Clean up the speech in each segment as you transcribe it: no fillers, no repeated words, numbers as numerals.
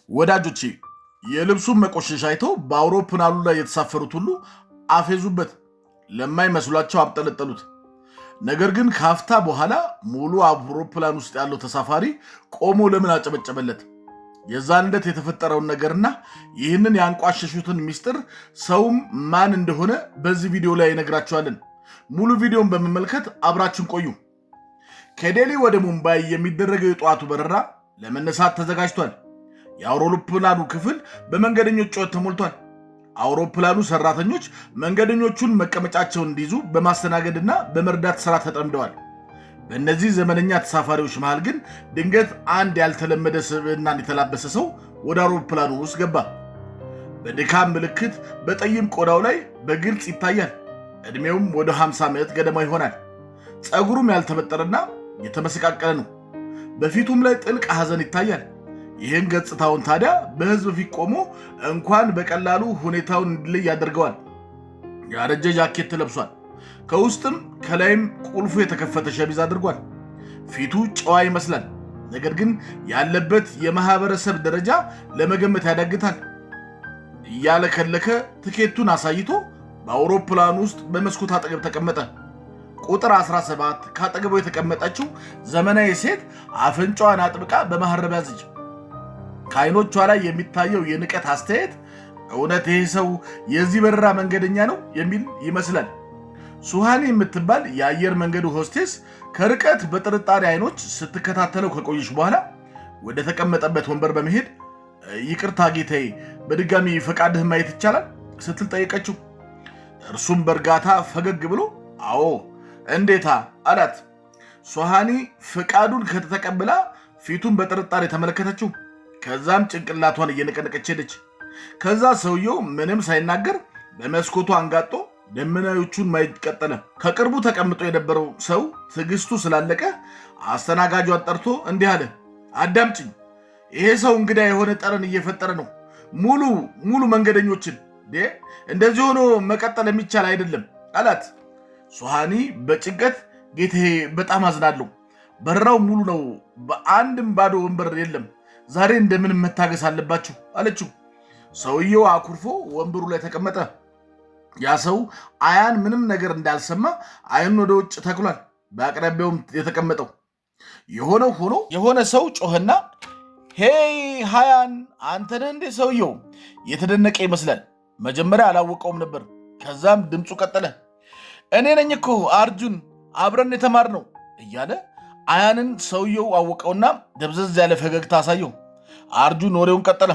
ወዳጆቼ የልብሱን መቆሸሽ አይተው በአውሮፕላኑ ላይ የተሳፈሩት ሁሉ አፌዙበት፣ ለማይመስሏቸው አብጠለጠሉት። ነገር ግን ካፍታ በኋላ ሙሉ አውሮፕላን ውስጥ ያለው ተሳፋሪ ቆሞ ለምን አጨበጨበለት? የዛን ዕለት የተፈጠረውን ነገርና ይህንን ያንቋሸሹትን ሚስጥር ሰውም ማን እንደሆነ በዚህ ቪዲዮ ላይ እነግራችኋለን። ሙሉ ቪዲዮን በመመልከት አብራችን ቆዩ። ከዴሊ ወደ ሙምባይ የሚደረገው የጠዋቱ በረራ ለመነሳት ተዘጋጅቷል። የአውሮፕላኑ ክፍል በመንገደኞች ጩኸት ተሞልቷል። አውሮፕላኑ ሰራተኞች መንገደኞቹን መቀመጫቸውን እንዲይዙ በማስተናገድና በመርዳት ስራ ተጠምደዋል። በእነዚህ ዘመነኛ ተሳፋሪዎች መሃል ግን ድንገት አንድ ያልተለመደ ስብዕናን የተላበሰ ሰው ወደ አውሮፕላኑ ውስጥ ገባ። በድካም ምልክት በጠይም ቆዳው ላይ በግልጽ ይታያል። ዕድሜውም ወደ 50 ዓመት ገደማ ይሆናል። ፀጉሩም ያልተበጠረና የተመሰቃቀለ ነው። በፊቱም ላይ ጥልቅ ሐዘን ይታያል። ይህን ገጽታውን ታዲያ በህዝብ ፊት ቆሞ እንኳን በቀላሉ ሁኔታውን እንዲለይ ያደርገዋል። ያረጀ ጃኬት ለብሷል። ከውስጥም ከላይም ቁልፉ የተከፈተ ሸሚዝ አድርጓል። ፊቱ ጨዋ ይመስላል። ነገር ግን ያለበት የማህበረሰብ ደረጃ ለመገመት ያዳግታል። እያለከለከ ትኬቱን አሳይቶ በአውሮፕላኑ ውስጥ በመስኮት አጠገብ ተቀመጠ። ቁጥር 17 ካጠገቡ የተቀመጠችው ዘመናዊ ሴት አፍንጫዋን አጥብቃ በመሐረብ ያዘች። ከዓይኖቿ ላይ የሚታየው የንቀት አስተያየት እውነት ይሄ ሰው የዚህ በረራ መንገደኛ ነው የሚል ይመስላል። ሱሃኒ የምትባል የአየር መንገዱ ሆስቴስ ከርቀት በጥርጣሬ ዓይኖች ስትከታተለው ከቆየች በኋላ ወደ ተቀመጠበት ወንበር በመሄድ ይቅርታ ጌታዬ፣ በድጋሚ ፈቃድህ ማየት ይቻላል ስትል ጠየቀችው። እርሱም በእርጋታ ፈገግ ብሎ አዎ እንዴታ አላት። ሱሃኒ ፈቃዱን ከተቀበላ ፊቱን በጥርጣሬ ተመለከተችው። ከዛም ጭንቅላቷን እየነቀነቀች ሄደች። ከዛ ሰውየው ምንም ሳይናገር በመስኮቱ አንጋጦ ደመናዎቹን ማየት ቀጠለ። ከቅርቡ ተቀምጦ የነበረው ሰው ትዕግስቱ ስላለቀ አስተናጋጇን ጠርቶ እንዲህ አለ፣ አዳምጪኝ፣ ይሄ ሰው እንግዳ የሆነ ጠረን እየፈጠረ ነው። ሙሉ መንገደኞችን እንደዚህ ሆኖ መቀጠል የሚቻል አይደለም አላት። ሱሃኒ በጭንቀት ጌታዬ፣ በጣም አዝናለሁ፣ በረራው ሙሉ ነው፣ በአንድም ባዶ ወንበር የለም፣ ዛሬ እንደምን መታገስ አለባችሁ አለችው። ሰውየው አኩርፎ ወንበሩ ላይ ተቀመጠ። ያ ሰው አያን ምንም ነገር እንዳልሰማ አይኑን ወደ ውጭ ተክሏል። በአቅራቢያውም የተቀመጠው የሆነው ሆኖ የሆነ ሰው ጮኸና ሄይ ሃያን፣ አንተ ነህ እንዴ? ሰውየው የተደነቀ ይመስላል። መጀመሪያ አላወቀውም ነበር። ከዛም ድምፁ ቀጠለ፣ እኔ ነኝ እኮ አርጁን፣ አብረን የተማርነው እያለ አያንን ሰውየው አወቀውና ደብዘዝ ያለ ፈገግታ አሳየው። አርጁን ወሬውን ቀጠለ፣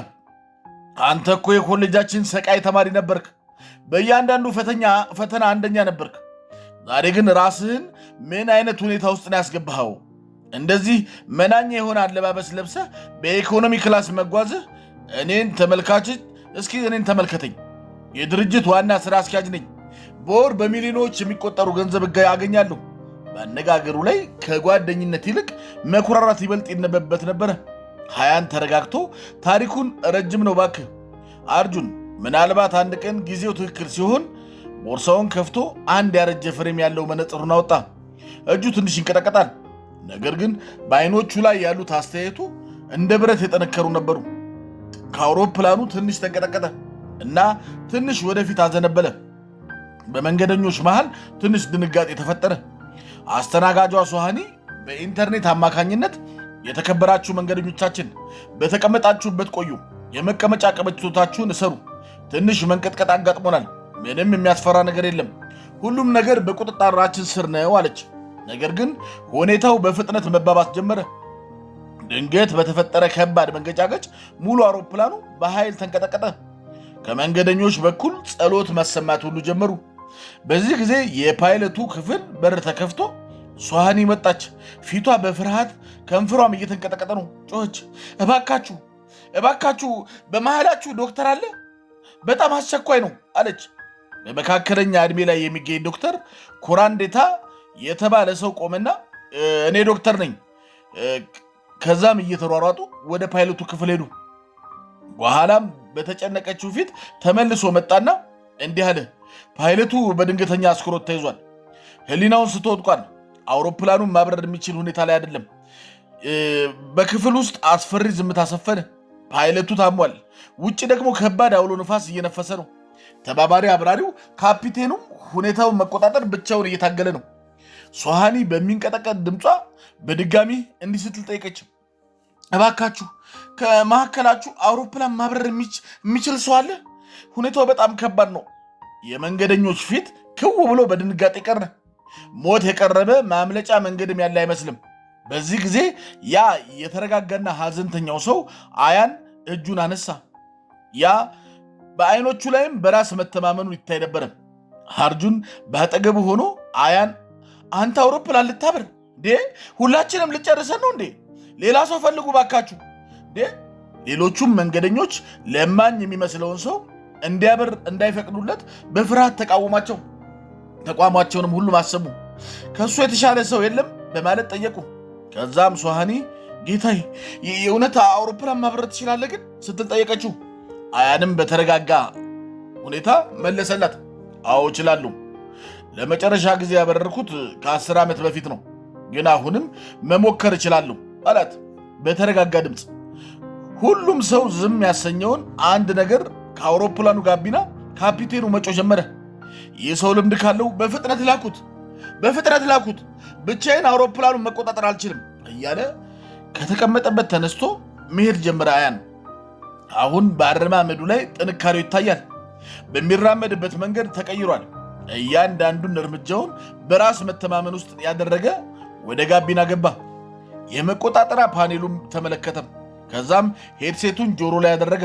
አንተ እኮ የኮሌጃችን ሰቃይ ተማሪ ነበርክ፣ በእያንዳንዱ ፈተና አንደኛ ነበርክ። ዛሬ ግን ራስህን ምን አይነት ሁኔታ ውስጥ ነው ያስገባኸው? እንደዚህ መናኛ የሆነ አለባበስ ለብሰህ በኢኮኖሚ ክላስ መጓዝህ እኔን ተመልከተኝ። የድርጅት ዋና ስራ አስኪያጅ ነኝ። በወር በሚሊዮኖች የሚቆጠሩ ገንዘብ አገኛለሁ። በአነጋገሩ ላይ ከጓደኝነት ይልቅ መኩራራት ይበልጥ ይነበብበት ነበረ። ሃያን ተረጋግቶ ታሪኩን ረጅም ነው ባክህ አርጁን፣ ምናልባት አንድ ቀን ጊዜው ትክክል ሲሆን ቦርሳውን ከፍቶ አንድ ያረጀ ፍሬም ያለው መነጽሩን አወጣ። እጁ ትንሽ ይንቀጠቀጣል። ነገር ግን በዓይኖቹ ላይ ያሉት አስተያየቱ እንደ ብረት የጠነከሩ ነበሩ። ከአውሮፕላኑ ትንሽ ተንቀጠቀጠ እና ትንሽ ወደፊት አዘነበለ። በመንገደኞች መሃል ትንሽ ድንጋጤ ተፈጠረ። አስተናጋጇ ሱሃኒ በኢንተርኔት አማካኝነት የተከበራችሁ መንገደኞቻችን በተቀመጣችሁበት ቆዩ፣ የመቀመጫ ቀበቶታችሁን እሰሩ፣ ትንሽ መንቀጥቀጥ አጋጥሞናል፣ ምንም የሚያስፈራ ነገር የለም፣ ሁሉም ነገር በቁጥጥራችን ስር ነው አለች። ነገር ግን ሁኔታው በፍጥነት መባባስ ጀመረ። ድንገት በተፈጠረ ከባድ መንገጫገጭ ሙሉ አውሮፕላኑ በኃይል ተንቀጠቀጠ። ከመንገደኞች በኩል ጸሎት መሰማት ሁሉ ጀመሩ። በዚህ ጊዜ የፓይለቱ ክፍል በር ተከፍቶ ሱሃኒ መጣች። ፊቷ በፍርሃት ከንፈሯም እየተንቀጠቀጠ ነው። ጮኸች፣ እባካችሁ በመሃላችሁ ዶክተር አለ? በጣም አስቸኳይ ነው አለች። በመካከለኛ ዕድሜ ላይ የሚገኝ ዶክተር ኩራንዴታ የተባለ ሰው ቆመና እኔ ዶክተር ነኝ። ከዛም እየተሯሯጡ ወደ ፓይለቱ ክፍል ሄዱ። በኋላም በተጨነቀችው ፊት ተመልሶ መጣና እንዲህ አለ፣ ፓይለቱ በድንገተኛ አስክሮት ተይዟል። ህሊናውን ስቶ ወድቋል። አውሮፕላኑን ማብረር የሚችል ሁኔታ ላይ አይደለም። በክፍል ውስጥ አስፈሪ ዝምታ ሰፈነ። ፓይለቱ ታሟል። ውጭ ደግሞ ከባድ አውሎ ንፋስ እየነፈሰ ነው። ተባባሪ አብራሪው ካፒቴኑም ሁኔታውን መቆጣጠር ብቻውን እየታገለ ነው። ሶሃኒ በሚንቀጠቀጥ ድምጿ በድጋሚ እንዲህ ስትል ጠየቀችው። እባካችሁ ከመካከላችሁ አውሮፕላን ማብረር የሚችል ሰው አለ? ሁኔታው በጣም ከባድ ነው። የመንገደኞች ፊት ክው ብሎ በድንጋጤ ቀረ። ሞት የቀረበ ማምለጫ መንገድም ያለ አይመስልም። በዚህ ጊዜ ያ የተረጋጋና ሐዘንተኛው ሰው አያን እጁን አነሳ። ያ በአይኖቹ ላይም በራስ መተማመኑ ይታይ ነበር። አርጁን በአጠገቡ ሆኖ አያን አንተ አውሮፕላን ልታብር እንዴ? ሁላችንም ልጨርሰን ነው እንዴ? ሌላ ሰው ፈልጉ ባካችሁ እንዴ? ሌሎቹም መንገደኞች ለማኝ የሚመስለውን ሰው እንዲያብር እንዳይፈቅዱለት በፍርሃት ተቃወሟቸው። ተቋማቸውንም ሁሉ አሰሙ። ከሱ የተሻለ ሰው የለም በማለት ጠየቁ። ከዛም ሶሃኒ ጌታዬ የእውነት አውሮፕላን ማብረር ትችላለህ ግን ስትል ጠየቀችው። አያንም በተረጋጋ ሁኔታ መለሰላት፣ አዎ እችላለሁ። ለመጨረሻ ጊዜ ያበረርኩት ከ10 ዓመት በፊት ነው፣ ግን አሁንም መሞከር እችላለሁ አላት በተረጋጋ ድምፅ። ሁሉም ሰው ዝም ያሰኘውን አንድ ነገር ከአውሮፕላኑ ጋቢና ካፒቴኑ መጮህ ጀመረ። ይህ ሰው ልምድ ካለው በፍጥነት ላኩት፣ ብቻዬን አውሮፕላኑን መቆጣጠር አልችልም እያለ ከተቀመጠበት ተነስቶ መሄድ ጀመረ። አያን አሁን በአረማመዱ ላይ ጥንካሬው ይታያል። በሚራመድበት መንገድ ተቀይሯል። እያንዳንዱን እርምጃውን በራስ መተማመን ውስጥ ያደረገ ወደ ጋቢና ገባ። የመቆጣጠሪያ ፓኔሉም ተመለከተም። ከዛም ሄድሴቱን ጆሮ ላይ ያደረገ።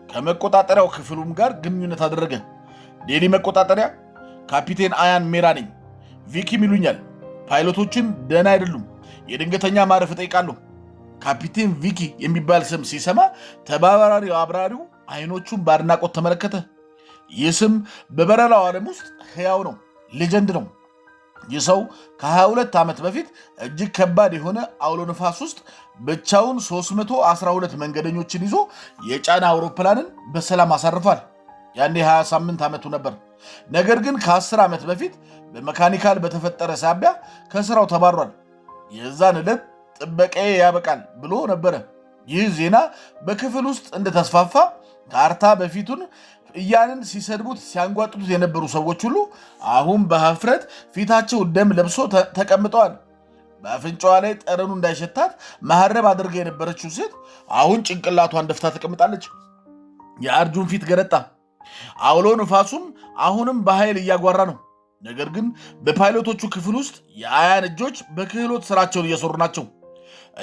ከመቆጣጠሪያው ክፍሉም ጋር ግንኙነት አደረገ። ዴሊ መቆጣጠሪያ፣ ካፒቴን አያን ሜራ ነኝ። ቪኪም ይሉኛል። ፓይሎቶችን ደህና አይደሉም። የድንገተኛ ማረፍ እጠይቃለሁ። ካፒቴን ቪኪ የሚባል ስም ሲሰማ ተባባሪ አብራሪው አይኖቹን በአድናቆት ተመለከተ። ይህ ስም በበረራው ዓለም ውስጥ ሕያው ነው፣ ሌጀንድ ነው። ይህ ሰው ከ22 ዓመት በፊት እጅግ ከባድ የሆነ አውሎ ንፋስ ውስጥ ብቻውን 312 መንገደኞችን ይዞ የጫነ አውሮፕላንን በሰላም አሳርፏል። ያኔ 28 ዓመቱ ነበር። ነገር ግን ከ10 ዓመት በፊት በመካኒካል በተፈጠረ ሳቢያ ከስራው ተባሯል። የዛን ዕለት ጥበቃዬ ያበቃል ብሎ ነበረ። ይህ ዜና በክፍል ውስጥ እንደተስፋፋ ካርታ በፊቱን እያንን ሲሰድቡት ሲያንጓጥጡት የነበሩ ሰዎች ሁሉ አሁን በሀፍረት ፊታቸው ደም ለብሶ ተቀምጠዋል። በአፍንጫዋ ላይ ጠረኑ እንዳይሸታት መሐረብ አድርጋ የነበረችው ሴት አሁን ጭንቅላቷን ደፍታ ተቀምጣለች። የአርጁን ፊት ገረጣ። አውሎ ንፋሱም አሁንም በኃይል እያጓራ ነው። ነገር ግን በፓይሎቶቹ ክፍል ውስጥ የአያን እጆች በክህሎት ስራቸውን እየሰሩ ናቸው።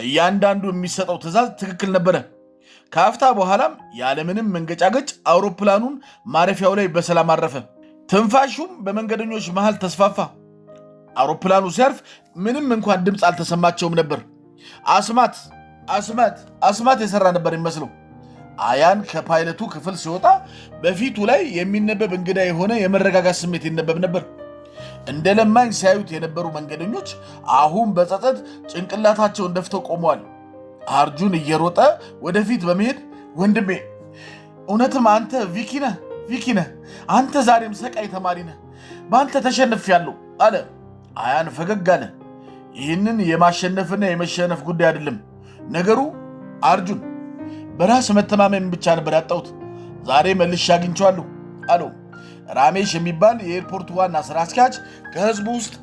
እያንዳንዱ የሚሰጠው ትዕዛዝ ትክክል ነበረ። ከአፍታ በኋላም ያለምንም መንገጫገጭ አውሮፕላኑን ማረፊያው ላይ በሰላም አረፈ። ትንፋሹም በመንገደኞች መሃል ተስፋፋ። አውሮፕላኑ ሲያርፍ ምንም እንኳን ድምፅ አልተሰማቸውም ነበር። አስማት የሰራ ነበር ይመስለው። አያን ከፓይለቱ ክፍል ሲወጣ በፊቱ ላይ የሚነበብ እንግዳ የሆነ የመረጋጋት ስሜት ይነበብ ነበር። እንደ ለማኝ ሲያዩት የነበሩ መንገደኞች አሁን በጸጸት ጭንቅላታቸውን ደፍተው ቆመዋል። አርጁን እየሮጠ ወደፊት በመሄድ ወንድሜ እውነትም አንተ ቪኪ ነህ፣ አንተ ዛሬም ሰቃይ ተማሪ ነህ፣ በአንተ ተሸንፌያለሁ አለ። አያን ፈገግ አለ። ይህንን የማሸነፍና የመሸነፍ ጉዳይ አይደለም ነገሩ አርጁን፣ በራስ መተማመን ብቻ ነበር ያጣሁት። ዛሬ መልሼ አግኝቼዋለሁ አለው። ራሜሽ የሚባል የኤርፖርቱ ዋና ስራ አስኪያጅ ከህዝቡ ውስጥ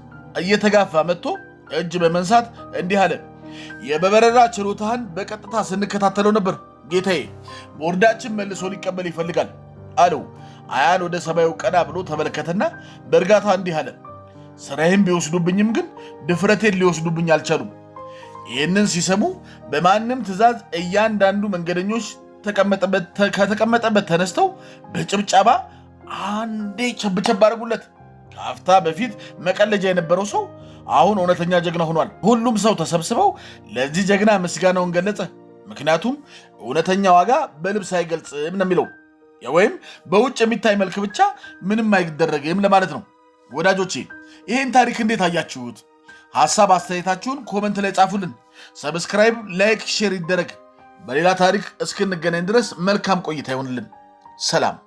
እየተጋፋ መጥቶ እጅ በመንሳት እንዲህ አለ። የበረራ ችሎታህን በቀጥታ ስንከታተለው ነበር ጌታዬ። ቦርዳችን መልሶ ሊቀበል ይፈልጋል አለው። አያን ወደ ሰማዩ ቀና ብሎ ተመለከተና በእርጋታ እንዲህ አለ። ስራዬን ቢወስዱብኝም ግን ድፍረቴን ሊወስዱብኝ አልቻሉም። ይህንን ሲሰሙ በማንም ትዕዛዝ እያንዳንዱ መንገደኞች ከተቀመጠበት ተነስተው በጭብጨባ አንዴ ቸብቸብ አድርጉለት። ከአፍታ በፊት መቀለጃ የነበረው ሰው አሁን እውነተኛ ጀግና ሆኗል። ሁሉም ሰው ተሰብስበው ለዚህ ጀግና ምስጋናውን ገለጸ። ምክንያቱም እውነተኛ ዋጋ በልብስ አይገልጽም ነው የሚለው፣ ወይም በውጭ የሚታይ መልክ ብቻ ምንም አይደረግም ለማለት ነው። ወዳጆቼ ይህን ታሪክ እንዴት አያችሁት? ሐሳብ አስተያየታችሁን ኮመንት ላይ ጻፉልን። ሰብስክራይብ፣ ላይክ፣ ሼር ይደረግ። በሌላ ታሪክ እስክንገናኝ ድረስ መልካም ቆይታ ይሆንልን። ሰላም።